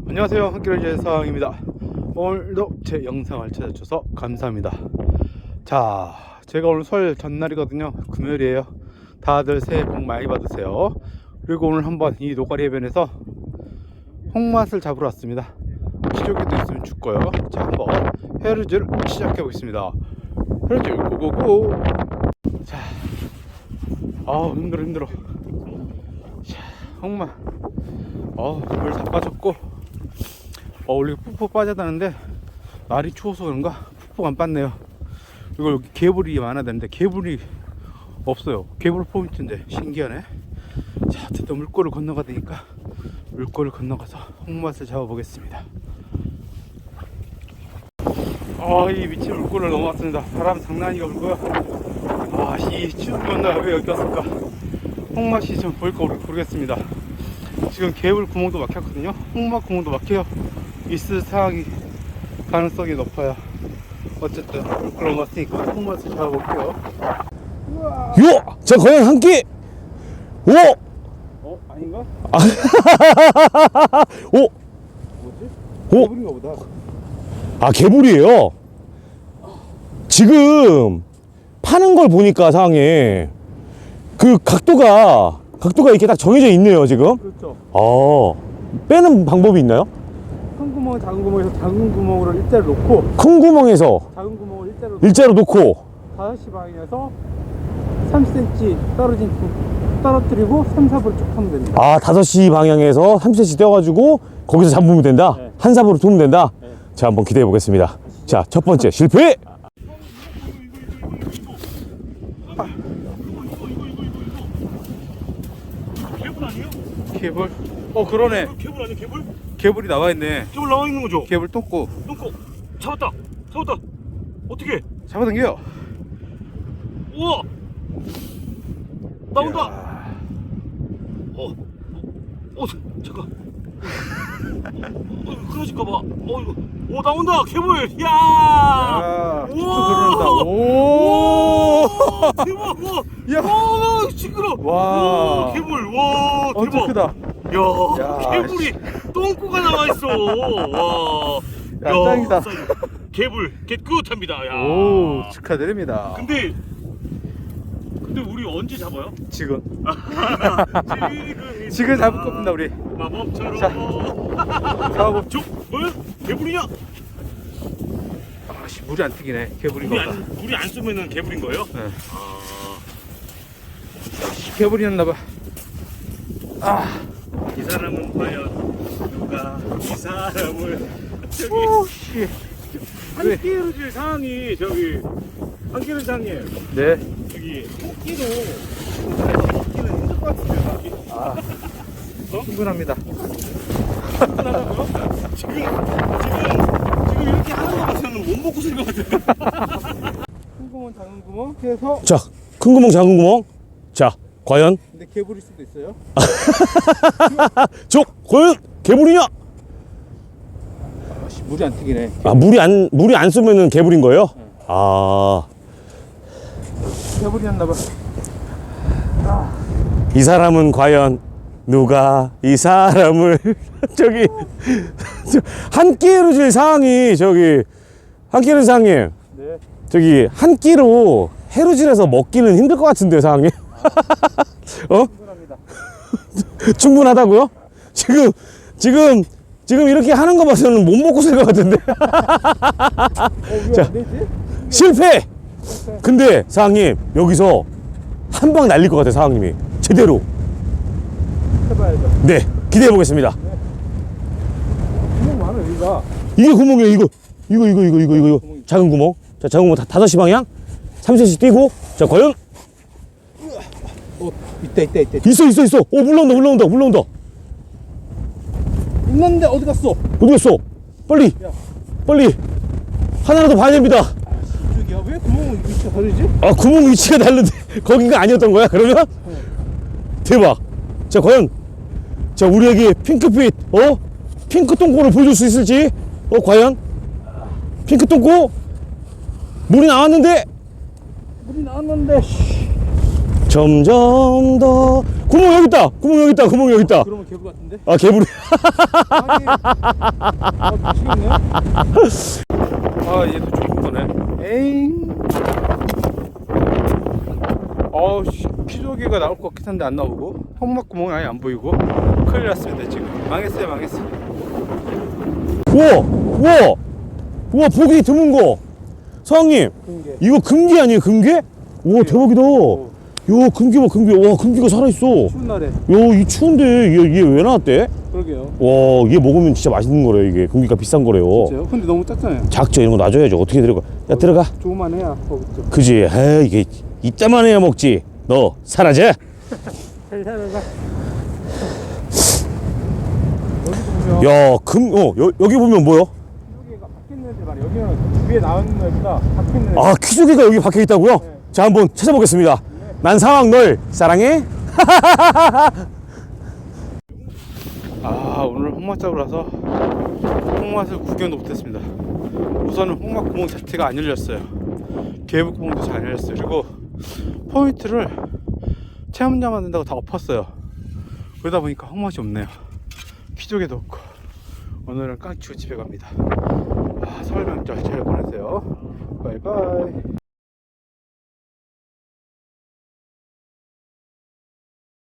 안녕하세요, 한길의 사항입니다. 오늘도 제 영상을 찾아주셔서 감사합니다. 자, 제가 오늘 설 전날이거든요. 금요일이에요. 다들 새해 복 많이 받으세요. 그리고 오늘 한번 이 노가리 해변에서 홍맛을 잡으러 왔습니다. 기저귀도 있으면 죽고요. 자, 한번 해루질 시작해 보겠습니다. 해루질 고고고. 자, 힘들어. 자, 홍맛. 물 다 빠졌고, 원래 푹푹 빠졌다는데 날이 추워서 그런가 푹푹 안 빠네요. 그리고 여기 개불이 많아야 되는데 개불이 없어요. 개불 포인트인데 신기하네. 자, 어쨌든 물꼬를 건너가야 되니까 물꼬를 건너가서 홍맛을 잡아보겠습니다. 이 미친 물꼬를 넘어왔습니다. 바람 장난이가 불고요. 이 추운 건날 왜 여기 왔을까. 홍맛이 좀 보일까 모르겠습니다. 지금 개불 구멍도 막혔거든요. 홍맛 구멍도 막혀 있을 상황이 가능성이 높아요. 어쨌든 그런 거 같으니까 홍맛을 잡아볼게요. 요! 자, 과연 한 끼! 오! 아닌가? 오! 뭐지? 오! 개불인가 보다. 개불이에요. 지금 파는 걸 보니까 상황에 그 각도가 이렇게 딱 정해져 있네요, 지금. 그렇죠. 빼는 방법이 있나요? 큰 구멍, 작은 구멍에서 작은 구멍으로 일자로 놓고, 큰 구멍에서 작은 구멍을 일자로 놓고 5시 방향에서 3cm 떨어뜨리고 3, 4부를 쭉 하면 됩니다. 5시 방향에서 30cm 떼어가지고 거기서 잡으면 된다? 네. 한 삽으로 두면 된다? 네. 자, 한번 기대해 보겠습니다. 자, 첫 번째 실패! 개불 아니에요? 개불? 그러네. 개불 아니에요? 개불? 개불이 나와있네. 개불 나와 있는 거죠? 개불 똥꼬. 똥꼬 잡았다. 어떻게? 잡아당겨. 우와 나온다. 이야. 잠깐. 그러실까봐. 이거 나온다. 개불. 이야. 쭉쭉 흐른다. 오. 대박. 야. 시끄러. 와. 개불. 와 엄청 대박. 크다. 야, 개불이 똥꼬가 나와 있어. 와. 야, 짱이다. 개불 깨끗합니다. 야. 오, 축하드립니다. 근데 우리 언제 잡아요? 지금 지금 잡을 겁니다, 우리. 마법처럼. 자, 잡아보. 뭐야? 개불이냐? 물이 안 튀기네. 개불인가 보다. 물이 안 쏘면은 개불인 거예요? 네. 아, 개불이었나봐. 이 사람은 과연 누가 이 사람을 저기 오씨. 한 끼로 줄 상황이 저기 한 끼로 상황이에요. 네. 저기 토끼로 토끼는 힘들 것 같은데. 충분합니다. 지금 이렇게 하는 거 같으면 못 먹고 쓸 것 같은데. 큰 구멍, 작은 구멍 해서. 자, 큰 구멍, 작은 구멍. 자, 과연? 근데 개불일 수도 있어요. 과연 개불이냐? 물이 안 튀기네. 물이 안 쏘면은 개불인 거예요? 개불이었나봐. 이 사람은 과연 누가 이 사람을 저기 한 끼로 줄 상황이 한 끼로 상황이 네. 저기 한 끼로 해루질해서 먹기는 힘들 것 같은데요, 상황이. 충분합니다. 충분하다고요? 지금 이렇게 하는 거 봐서는 못 먹고 살 것 같은데. 왜 자. 안 되지? 실패! 근데 사장님 여기서 한 방 날릴 것 같아요, 사장님이 제대로. 해봐야죠. 네, 기대해 보겠습니다. 구멍 많아, 여기가. 이게 구멍이에요. 이거 작은 구멍. 자, 작은 구멍 5시 방향 3cm 뛰고. 자, 과연 있다. 있어. 물러온다. 있는데 어디 갔어? 어디 갔어? 빨리 하나라도 봐야 됩니다. 저기야, 왜 구멍 위치가 다르지? 구멍 위치가 다른데 거기가 아니었던 거야, 그러면? 대박. 자, 과연 우리에게 핑크빛 핑크 똥꼬를 보여줄 수 있을지. 과연 핑크 똥꼬 물이 나왔는데. 점점 더 구멍 여기 있다. 구멍 여기 있다. 구멍 여기 있다. 그러면 개구 같은데? 아 개불이. 아니, 미치겠네. 아, 얘도 좋은 거네. 에잉. 씨, 피조개가 나올 것 같긴 한데 안 나오고, 험막구멍이 아예 안 보이고, 큰일 났습니다 지금. 망했어요, 망했어. 우와 우와 우와 보기 드문 거. 사장님 금괴. 이거 금괴 아니에요 금괴? 우와 대박이다. 오. 야 금괴 봐 금괴. 와 금괴가 살아있어. 추운 날에. 야이 추운데 얘 왜 나왔대? 그러게요. 와 얘 먹으면 진짜 맛있는 거래요. 이게 금괴가 비싼 거래요. 진짜요? 근데 너무 작잖아요. 작죠. 이런 거 놔줘야죠. 어떻게 들어가? 야 들어가. 조금만 해야 거기죠. 그지? 아 이게 이따만 해야 먹지. 너 사라져. 잘 살아가. 야 여기 보면 뭐요? 피조개가 바뀌었는지 말이야. 여기는 위에 나오는 애보다 바뀌었는. 아 키조개가 여기 박혀 있다고요? 네. 자 한번 찾아보겠습니다. 난 상황 널 사랑해. 오늘 홍맛 잡으러 와서 홍맛을 구경도 못했습니다. 우선은 홍맛 구멍 자체가 안 열렸어요. 개부 구멍도 잘 안 열렸어요. 그리고 포인트를 체험자 만든다고 다 엎었어요. 그러다 보니까 홍맛이 없네요. 피조개도 없고. 오늘은 깡치고 집에 갑니다. 설 명절 잘 보내세요. 바이바이.